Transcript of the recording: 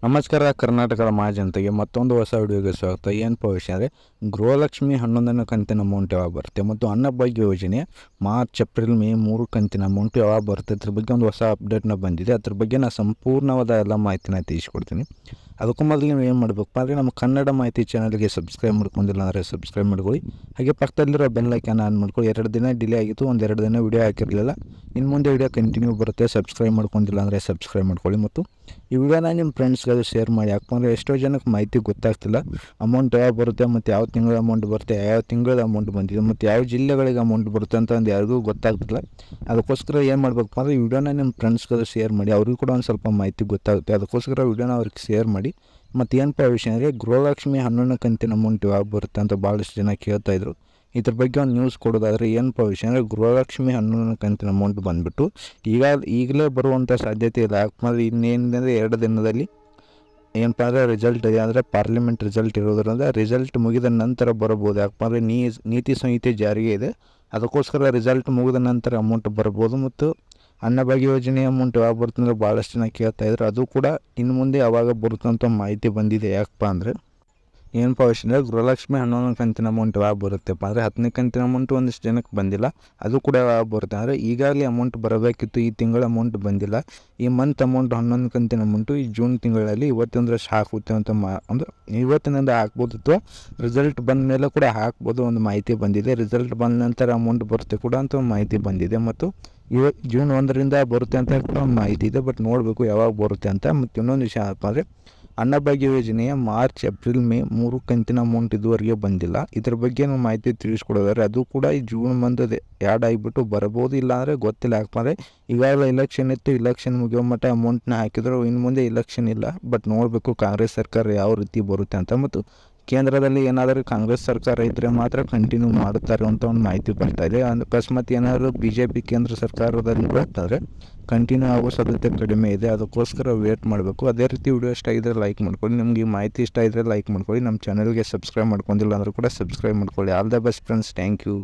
ನಮಸ್ಕಾರ ಕರ್ನಾಟಕದ ಮಹಾಜನತೆಗೆ ಮತ್ತೊಂದು ಹೊಸ ವಿಡಿಯೋಗೆ ಸ್ವಾಗತ. ಏನಪ್ಪ ವಿಷಯ ಅಂದರೆ ಗೃಹಲಕ್ಷ್ಮಿ 11ನೇ ಕಂತಿನ ಅಮೌಂಟ್ ಯಾವಾಗ ಬರುತ್ತೆ ಮತ್ತು ಅನ್ನಭಾಗ್ಯ ಯೋಜನೆ ಮಾರ್ಚ್ ಏಪ್ರಿಲ್ ಮೇ 3 ಕಂತಿನ ಅಮೌಂಟ್ ಯಾವಾಗ ಬರುತ್ತೆ ಅದ್ರ ಬಗ್ಗೆ ಒಂದು ಹೊಸ ಅಪ್ಡೇಟ್ನ ಬಂದಿದೆ. ಅದ್ರ ಬಗ್ಗೆ ನಾನು ಸಂಪೂರ್ಣವಾದ ಎಲ್ಲ ಮಾಹಿತಿನ ತಿಳಿಸ್ಕೊಡ್ತೀನಿ. ಅದಕ್ಕೂ ಮೊದಲು ನೀವು ಏನು ಮಾಡಬೇಕಪ್ಪ ಅಂದರೆ ನಮ್ಮ ಕನ್ನಡ ಮಾಹಿತಿ ಚಾನಲ್ಗೆ ಸಬ್ಸ್ಕ್ರೈಬ್ ಮಾಡ್ಕೊಂಡಿಲ್ಲ ಅಂದರೆ ಸಬ್ಸ್ಕ್ರೈಬ್ ಮಾಡ್ಕೊಳ್ಳಿ. ಹಾಗೆ ಪಕ್ಕದಲ್ಲಿರೋ ಬೆಲ್ ಐಕಾನ್ ಆನ್ ಮಾಡ್ಕೊಳ್ಳಿ. 2 ದಿನ ಡಿಲೇ ಆಗಿತ್ತು, 1-2 ದಿನ ವಿಡಿಯೋ ಹಾಕಿರಲಿಲ್ಲ. ಇನ್ನು ಮುಂದೆ ವಿಡಿಯೋ ಕಂಟಿನ್ಯೂ ಬರುತ್ತೆ. ಸಬ್ಸ್ಕ್ರೈಬ್ ಮಾಡ್ಕೊಂಡಿಲ್ಲ ಅಂದರೆ ಸಬ್ಸ್ಕ್ರೈಬ್ ಮಾಡ್ಕೊಳ್ಳಿ ಮತ್ತು ಈ ವಿಡಿಯೋನ ನಿಮ್ಮ ಫ್ರೆಂಡ್ಸ್ಗೆ ಶೇರ್ ಮಾಡಿ. ಯಾಕಂದರೆ ಎಷ್ಟೋ ಜನಕ್ಕೆ ಮಾಹಿತಿ ಗೊತ್ತಾಗ್ತಿಲ್ಲ, ಅಮೌಂಟ್ ಯಾವಾಗ ಬರುತ್ತೆ ಮತ್ತು ಯಾವ ತಿಂಗಳ ಅಮೌಂಟ್ ಬರುತ್ತೆ, ಯಾವ ತಿಂಗಳ ಅಮೌಂಟ್ ಬಂದಿದೆ ಮತ್ತು ಯಾವ ಜಿಲ್ಲೆಗಳಿಗೆ ಅಮೌಂಟ್ ಬರುತ್ತೆ ಅಂತ ಒಂದು ಯಾರಿಗೂ ಗೊತ್ತಾಗ್ತಿಲ್ಲ. ಅದಕ್ಕೋಸ್ಕರ ಏನು ಮಾಡಬೇಕಪ್ಪ ಅಂದರೆ ಈ ವಿಡಿಯೋನ ನಿಮ್ಮ ಫ್ರೆಂಡ್ಸ್ಗೆ ಶೇರ್ ಮಾಡಿ, ಅವ್ರಿಗೂ ಕೂಡ ಒಂದು ಸ್ವಲ್ಪ ಮಾಹಿತಿ ಗೊತ್ತಾಗುತ್ತೆ. ಅದಕ್ಕೋಸ್ಕರ ವಿಡಿಯೋನ ಅವ್ರಿಗೆ ಶೇರ್ ಮಾಡಿ. ಮತ್ತು ಏನಪ್ಪ ವಿಷಯ ಅಂದರೆ ಗೃಹಲಕ್ಷ್ಮಿ 11ನೇ ಕಂತಿನ ಅಮೌಂಟ್ ಯಾವಾಗ ಬರುತ್ತೆ ಅಂತ ಭಾಳಷ್ಟು ಜನ ಕೇಳ್ತಾಯಿದ್ರು. ಇದ್ರ ಬಗ್ಗೆ ಒಂದು ನ್ಯೂಸ್ ಕೊಡೋದಾದರೆ ಏನಪ್ಪ ವಿಷಯ ಅಂದರೆ ಗೃಹಲಕ್ಷ್ಮಿ 11ನೇ ಕಂತಿನ ಅಮೌಂಟ್ ಬಂದುಬಿಟ್ಟು ಈಗಲೇ ಬರುವಂಥ ಸಾಧ್ಯತೆ ಇಲ್ಲ. ಯಾಕಂದರೆ ಇನ್ನೇನಿದೆ 2 ದಿನದಲ್ಲಿ ಏನಪ್ಪ ಅಂದರೆ ರಿಸಲ್ಟ್ ಇದೆ, ಅಂದರೆ ಪಾರ್ಲಿಮೆಂಟ್ ರಿಸಲ್ಟ್ ಇರೋದ್ರಿಂದ ರಿಸಲ್ಟ್ ಮುಗಿದ ನಂತರ ಬರಬಹುದು. ಯಾಕಂದರೆ ನೀತಿ ಸಂಹಿತೆ ಜಾರಿಗೆ ಇದೆ, ಅದಕ್ಕೋಸ್ಕರ ರಿಸಲ್ಟ್ ಮುಗಿದ ನಂತರ ಅಮೌಂಟ್ ಬರ್ಬೋದು. ಮತ್ತು ಅನ್ನಭಾಗ್ಯ ಯೋಜನೆ ಅಮೌಂಟ್ ಯಾವಾಗ ಬರುತ್ತೆ ಅಂದರೆ ಭಾಳಷ್ಟು ಜನ ಕೇಳ್ತಾಯಿದ್ರು. ಅದು ಕೂಡ ಇನ್ನು ಮುಂದೆ ಯಾವಾಗ ಬರುತ್ತೆ ಅಂತ ಮಾಹಿತಿ ಬಂದಿದೆ. ಯಾಕಪ್ಪ ಅಂದರೆ ಏನಪ್ಪ ವಿಷಯ ಅಂದರೆ ಗೃಹಲಕ್ಷ್ಮಿ 11ನೇ ಕಂತಿನ ಅಮೌಂಟ್ ಯಾವಾಗ ಬರುತ್ತೆಪ್ಪ ಅಂದರೆ 10ನೇ ಕಂತಿನ ಅಮೌಂಟು ಒಂದಿಷ್ಟು ಜನಕ್ಕೆ ಬಂದಿಲ್ಲ, ಅದು ಕೂಡ ಯಾವಾಗ ಬರುತ್ತೆ ಅಂದರೆ ಈಗಾಗಲೇ ಅಮೌಂಟ್ ಬರಬೇಕಿತ್ತು, ಈ ತಿಂಗಳ ಅಮೌಂಟ್ ಬಂದಿಲ್ಲ. ಈ ಮಂತ್ ಅಮೌಂಟ್ 11ನೇ ಕಂತಿನ ಅಮೌಂಟು ಈ ಜೂನ್ ತಿಂಗಳಲ್ಲಿ ಇವತ್ತಿಂದ ಹಾಕುತ್ತೆ ಅಂತ ಅಂದರೆ ಇವತ್ತಿನಿಂದ ಹಾಕ್ಬೋದು ಅಥವಾ ರಿಸಲ್ಟ್ ಬಂದ ಮೇಲೆ ಕೂಡ ಹಾಕ್ಬೋದು ಒಂದು ಮಾಹಿತಿ ಬಂದಿದೆ. ರಿಸಲ್ಟ್ ಬಂದ ನಂತರ ಅಮೌಂಟ್ ಬರುತ್ತೆ ಕೂಡ ಅಂತ ಒಂದು ಮಾಹಿತಿ ಬಂದಿದೆ. ಮತ್ತು ಜೂನ್ 1ರಿಂದ ಬರುತ್ತೆ ಅಂತ ಕೂಡ ಒಂದು ಮಾಹಿತಿ ಇದೆ, ಬಟ್ ನೋಡಬೇಕು ಯಾವಾಗ ಬರುತ್ತೆ ಅಂತ. ಮತ್ತು ಇನ್ನೊಂದು ವಿಷಯ ಏನಪ್ಪ ಅಂದರೆ ಅನ್ನಭಾಗ್ಯ ಯೋಜನೆಯ ಮಾರ್ಚ್ ಏಪ್ರಿಲ್ ಮೇ 3 ಕಂತಿನ ಅಮೌಂಟ್ ಇದುವರೆಗೆ ಬಂದಿಲ್ಲ. ಇದ್ರ ಬಗ್ಗೆ ನಾವು ಮಾಹಿತಿ ತಿಳಿಸ್ಕೊಡೋದಾದ್ರೆ ಅದು ಕೂಡ ಈ ಜೂನ್ ಮಂತದ ಆ್ಯಡ್ ಆಗಿಬಿಟ್ಟು ಬರ್ಬೋದು, ಇಲ್ಲಾಂದರೆ ಗೊತ್ತಿಲ್ಲ. ಯಾಕಂದರೆ ಈಗಾಗಲೇ ಇಲೆಕ್ಷನ್ ಇತ್ತು, ಇಲೆಕ್ಷನ್ ಮುಗಿಯೋ ಮಟ್ಟ ಅಮೌಂಟ್ನ ಹಾಕಿದ್ರು, ಇನ್ನು ಮುಂದೆ ಇಲೆಕ್ಷನ್ ಇಲ್ಲ. ಬಟ್ ನೋಡಬೇಕು ಕಾಂಗ್ರೆಸ್ ಸರ್ಕಾರ ಯಾವ ರೀತಿ ಬರುತ್ತೆ ಅಂತ. ಮತ್ತು ಕೇಂದ್ರದಲ್ಲಿ ಏನಾದರೂ ಕಾಂಗ್ರೆಸ್ ಸರ್ಕಾರ ಇದ್ದರೆ ಮಾತ್ರ ಕಂಟಿನ್ಯೂ ಮಾಡುತ್ತಾರೆ ಅಂತ ಒಂದು ಮಾಹಿತಿ ಬರ್ತಾ ಇದೆ. ಅಕಸ್ಮಾತ್ ಏನಾದರೂ BJP ಕೇಂದ್ರ ಸರ್ಕಾರದಲ್ಲಿ ಬರ್ತಾರೆ ಕಂಟಿನ್ಯೂ ಆಗೋ ಸಾಧ್ಯತೆ ಕಡಿಮೆ ಇದೆ. ಅದಕ್ಕೋಸ್ಕರ ವೇಟ್ ಮಾಡಬೇಕು. ಅದೇ ರೀತಿ ವಿಡಿಯೋ ಇಷ್ಟ ಆಗಿದ್ರೆ ಲೈಕ್ ಮಾಡ್ಕೊಳ್ಳಿ, ನಿಮಗೆ ಈ ಮಾಹಿತಿ ಇಷ್ಟ ಇದ್ದರೆ ಲೈಕ್ ಮಾಡ್ಕೊಳ್ಳಿ. ನಮ್ಮ ಚಾನಲ್ಗೆ ಸಬ್ಸ್ಕ್ರೈಬ್ ಮಾಡ್ಕೊಂಡಿಲ್ಲ ಅಂದರೂ ಕೂಡ ಸಬ್ಸ್ಕ್ರೈಬ್ ಮಾಡ್ಕೊಳ್ಳಿ. All the best friends, thank you.